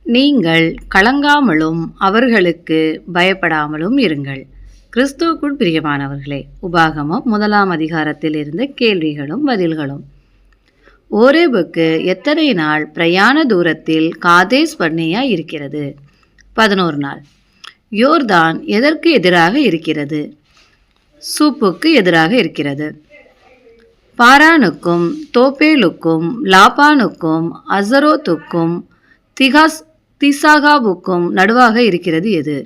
நீங்கள் கலங்காமலும் அவர்களுக்கு பயப்படாமலும் இருங்கள். கிறிஸ்துவுக்குள் பிரியமானவர்களே, உபாகமம் 1ஆம் அதிகாரத்தில் இருந்த கேள்விகளும் பதில்களும். ஓரேபுக்கு எத்தனை நாள் பிரயாண தூரத்தில் காதேஸ் பர்னேயா இருக்கிறது? 11 நாள். யோர்தான் எதற்கு எதிராக இருக்கிறது? சூப்புக்கு எதிராக இருக்கிறது. பாரானுக்கும் தோப்பேலுக்கும் லாபானுக்கும் அசரோத்துக்கும் திசாகாவுக்கும் நடுவாக இருக்கிறது எது?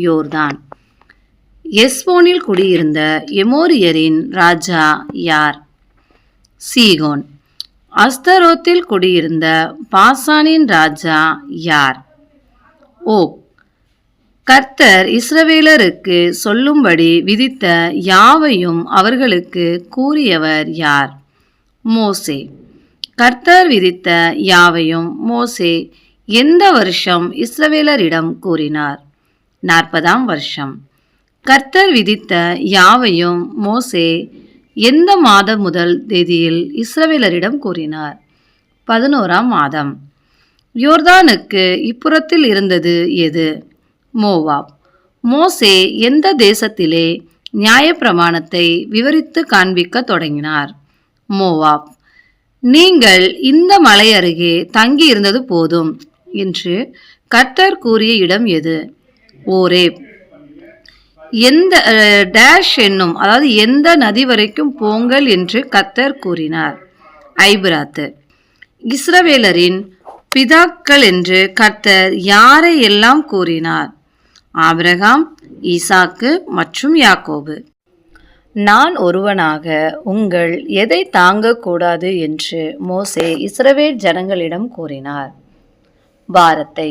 யோர்தான். எஸ்போனில் குடியிருந்த எமோரியரின் ராஜா யார்? சீகோன். அஸ்தரோத்தில் குடியிருந்த பாசானின் ராஜா யார்? ஓக். கர்த்தர் இஸ்ரவேலருக்கு சொல்லும்படி விதித்த யாவையும் அவர்களுக்கு கூறியவர் யார்? மோசே. கர்த்தர் விதித்த யாவையும் மோசே எந்த வருஷம் இஸ்ரவேலரிடம் கூறினார்? 40ஆம் வருஷம். கர்த்தர் விதித்த யாவையும் மோசே எந்த மாதம் முதல் தேதியில் இஸ்ரவேலரிடம் கூறினார்? 11ஆம் மாதம். யோர்தானுக்கு இப்புறத்தில் இருந்தது எது? மோவாப். மோசே எந்த தேசத்திலே நியாயப்பிரமாணத்தை விவரித்து காண்பிக்க தொடங்கினார்? மோவாப். நீங்கள் இந்த மலை அருகே தங்கி இருந்தது போதும் என்று கர்த்தர் கூறிய இடம் எது? ஓரேப். எந்த டேஷ் என்னும் எந்த நதி வரைக்கும் போங்கள் என்று கர்த்தர் கூறினார்? ஐபிராத்து. இஸ்ரவேலரின் பிதாக்கள் என்று கர்த்தர் யாரை எல்லாம் கூறினார்? ஆபிரகாம், ஈசாக்கு மற்றும் யாக்கோபு. நான் ஒருவனாக உங்கள் எதை தாங்கக்கூடாது என்று மோசே இஸ்ரவேல் ஜனங்களிடம் கூறினார்? பாரத்தை.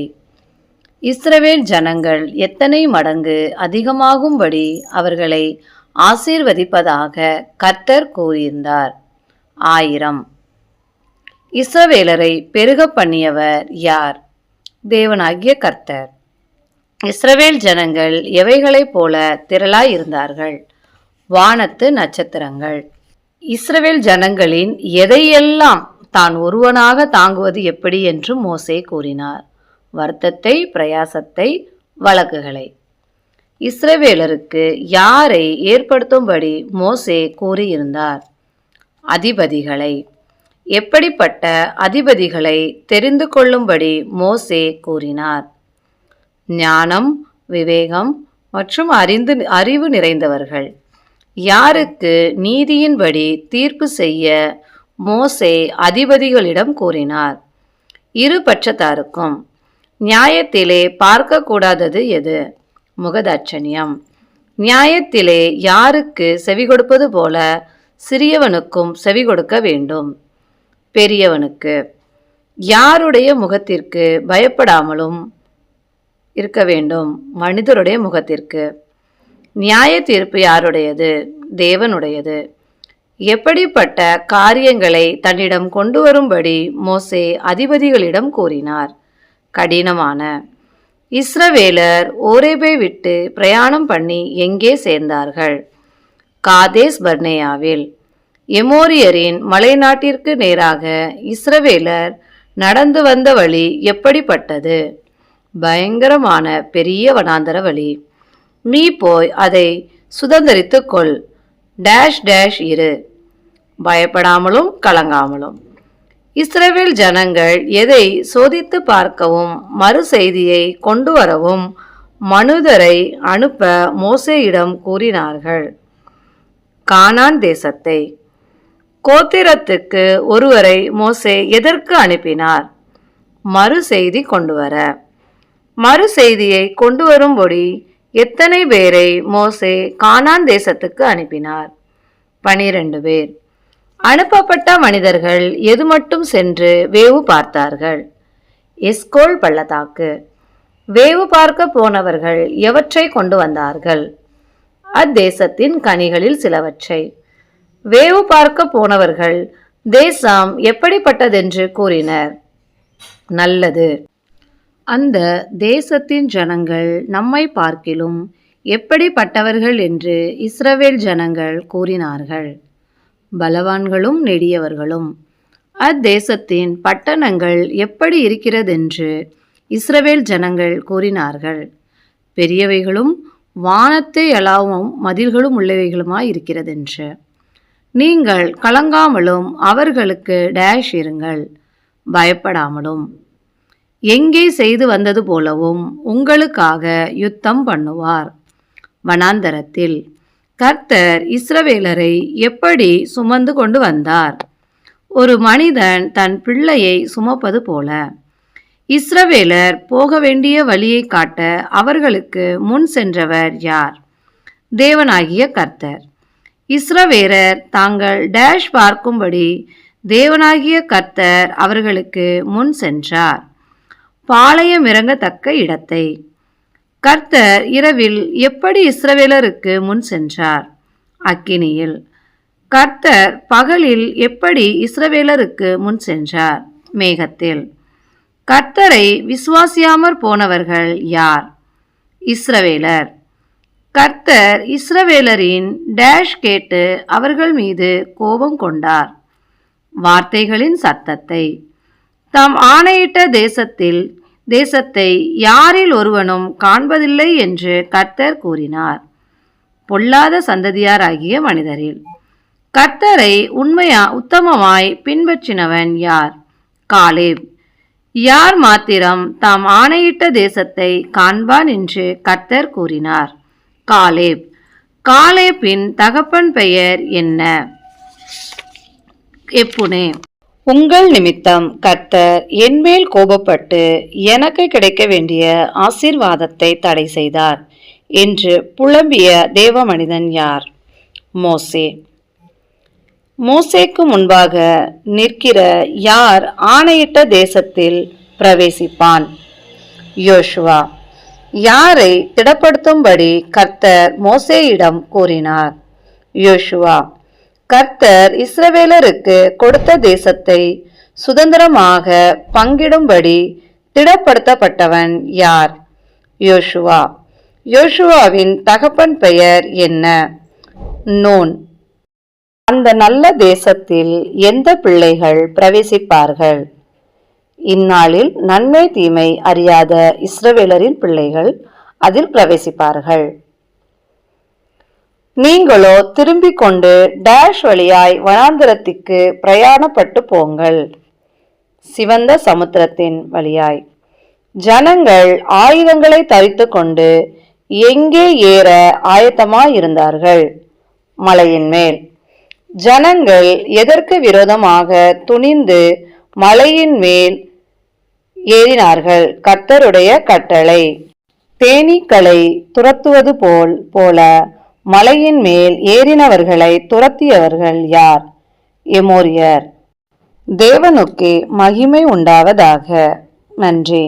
இஸ்ரவேல் ஜனங்கள் எத்தனை மடங்கு அதிகமாகும்படி அவர்களை ஆசீர்வதிப்பதாக கர்த்தர் கூறியிருந்தார்? 1000. இஸ்ரவேலரை பெருக பண்ணியவர் யார்? தேவனாகிய கர்த்தர். இஸ்ரவேல் ஜனங்கள் எவைகளைப் போல திரளாய் இருந்தார்கள்? வானத்து நட்சத்திரங்கள். இஸ்ரவேல் ஜனங்களின் எதையெல்லாம் தான் ஒருவனாக தாங்குவது எப்படி என்று மோசே கூறினார்? வருத்தத்தை, பிரயாசத்தை, வழக்குகளை. இஸ்ரவேலருக்கு யாரை ஏற்படுத்தும்படி மோசே கூறியிருந்தார்? அதிபதிகளை. எப்படிப்பட்ட அதிபதிகளை தெரிந்து கொள்ளும்படி மோசே கூறினார்? ஞானம், விவேகம் மற்றும் அறிவு நிறைந்தவர்கள். யாருக்கு நீதியின்படி தீர்ப்பு செய்ய மோசே அதிபதிகளிடம் கூறினார்? இரு பட்சத்தாருக்கும். நியாயத்திலே பார்க்கக்கூடாதது எது? முகதாட்சணியம். நியாயத்திலே யாருக்கு செவி கொடுப்பது போல சிறியவனுக்கும் செவி கொடுக்க வேண்டும்? பெரியவனுக்கு. யாருடைய முகத்திற்கு பயப்படாமலும் இருக்க வேண்டும்? மனிதருடைய முகத்திற்கு. நியாய தீர்ப்பு யாருடையது? தேவனுடையது. எப்படிப்பட்ட காரியங்களை தன்னிடம் கொண்டு வரும்படி மோசே அதிபதிகளிடம் கூறினார்? கடினமான. இஸ்ரவேலர் ஓரேபை விட்டு பிரயாணம் பண்ணி எங்கே சேர்ந்தார்கள்? காதேஸ் பர்னேயாவில். எமோரியரின் மலைநாட்டிற்கு நேராக இஸ்ரவேலர் நடந்து வந்த வழி எப்படிப்பட்டது? பயங்கரமான பெரிய வனாந்தர வழி. நீ போய் அதை சுதந்தரித்து கொள். டேஷ் டேஷ் இரு. பயப்படாமலும் கலங்காமலும். இஸ்ரவேல் ஜனங்கள் எதை சோதித்து பார்க்கவும் மறு செய்தியை கொண்டு வரவும் மனுதரை அனுப்ப மோசேயிடம் கூறினார்கள்? கானான் தேசத்தை. கோத்திரத்துக்கு ஒருவரை மோசே எதற்கு அனுப்பினார்? மறு செய்தி கொண்டு வர. மறு செய்தியை கொண்டு வரும்படி எத்தனை பேரை மோசே கானான் தேசத்துக்கு அனுப்பினார்? 12 பேர். அனுப்பப்பட்ட மனிதர்கள் எது மட்டும் சென்று வேவு பார்த்தார்கள்? எஸ்கோல் பள்ளத்தாக்கு. வேவு பார்க்க போனவர்கள் எவற்றை கொண்டு வந்தார்கள்? அத்தேசத்தின் கனிகளில் சிலவற்றை. வேவு பார்க்க போனவர்கள் தேசம் எப்படிப்பட்டதென்று கூறினர்? நல்லது. அந்த தேசத்தின் ஜனங்கள் நம்மை பார்க்கிலும் எப்படிப்பட்டவர்கள் என்று இஸ்ரவேல் ஜனங்கள் கூறினார்கள்? பலவான்களும் நெடியவர்களும். அத்தேசத்தின் பட்டணங்கள் எப்படி இருக்கிறதென்று இஸ்ரவேல் ஜனங்கள் கூறினார்கள், பெரியவைகளும் வானத்தை எலாவும் மதில்களும் உள்ளவைகளுமாய் இருக்கிறதென்று. நீங்கள் கலங்காமலும் அவர்களுக்கு டேஷ் இருங்கள், பயப்படாமலும். எங்கே செய்து வந்தது போலவும் உங்களுக்காக யுத்தம் பண்ணுவார். வனாந்தரத்தில் கர்த்தர் இஸ்ரவேலரை எப்படி சுமந்து கொண்டு வந்தார், ஒரு மனிதன் தன் பிள்ளையை சுமப்பது போல. இஸ்ரவேலர் போக வேண்டிய வழியை காட்ட அவர்களுக்கு முன் சென்றவர் யார்? தேவனாகிய கர்த்தர். இஸ்ரவேலர் தாங்கள் டேஷ் பார்க்கும்படி தேவனாகிய கர்த்தர் அவர்களுக்கு முன் சென்றார், பாளையம் இறங்கத்தக்க இடத்தை. கர்த்தர் இரவில் எப்படி இஸ்ரவேலருக்கு முன் சென்றார்? அக்கினியில். கர்த்தர் பகலில் எப்படி இஸ்ரவேலருக்கு முன் சென்றார்? மேகத்தில். கர்த்தரை விசுவாசியாமற் போனவர்கள் யார்? இஸ்ரவேலர். கர்த்தர் இஸ்ரவேலரின் டேஷ் கேட்டு அவர்கள் மீது கோபம் கொண்டார், வார்த்தைகளின் சத்தத்தை. தாம் ஆணையிட்ட தேசத்தை யாரில் ஒருவனும் காண்பதில்லை என்று கர்த்தர் கூறினார், பொல்லாத சந்ததியாராகிய மனிதரில். கர்த்தரை உத்தமமாய் பின்பற்றினவன் யார்? காலேப். யார் மாத்திரம் தாம் ஆணையிட்ட தேசத்தை காண்பான் என்று கர்த்தர் கூறினார்? காலேப். காலேப்பின் தகப்பன் பெயர் என்ன? எப்புனே. உங்கள் நிமித்தம் கர்த்தர் என்மேல் கோபப்பட்டு எனக்கு கிடைக்க வேண்டிய ஆசீர்வாதத்தை தடை செய்தார் என்று புலம்பிய தேவ மனிதன் யார்? மோசே. மோசேக்கு முன்பாக நிற்கிற யார் ஆணையிட்ட தேசத்தில் பிரவேசிப்பான்? யோசுவா. யாரை திடப்படுத்தும்படி கர்த்தர் மோசேயிடம் கூறினார்? யோசுவா. கர்த்தர் இஸ்ரவேலருக்கு கொடுத்த தேசத்தை சுதந்திரமாக பங்கிடும்படி திடப்படுத்தப்பட்டவன் யார்? யோசுவா. யோசுவாவின் தகப்பன் பெயர் என்ன? நூன். அந்த நல்ல தேசத்தில் எந்த பிள்ளைகள் பிரவேசிப்பார்கள்? இந்நாளில் நன்மை தீமை அறியாத இஸ்ரவேலரின் பிள்ளைகள் அதில் பிரவேசிப்பார்கள். நீங்களோ திரும்பிக் கொண்டு டேஷ் வழியாய் வனாந்திரத்திற்கு பிரயாணப்பட்டு போங்கள், சிவந்த சமுத்திரத்தின் வழியாய். ஜனங்கள் ஆயுதங்களை தரித்து கொண்டு எங்கே ஏற ஆயத்தமாயிருந்தார்கள்? மலையின் மேல். ஜனங்கள் எதற்கு விரோதமாக துணிந்து மலையின் மேல் ஏறினார்கள்? கர்த்தருடைய கட்டளை. தேனீக்களை துரத்துவது போல மலையின் மேல் ஏறினவர்களை துரத்தியவர்கள் யார்? எமோரியர். தேவனுக்கே மகிமை உண்டாவதாக. நன்றி.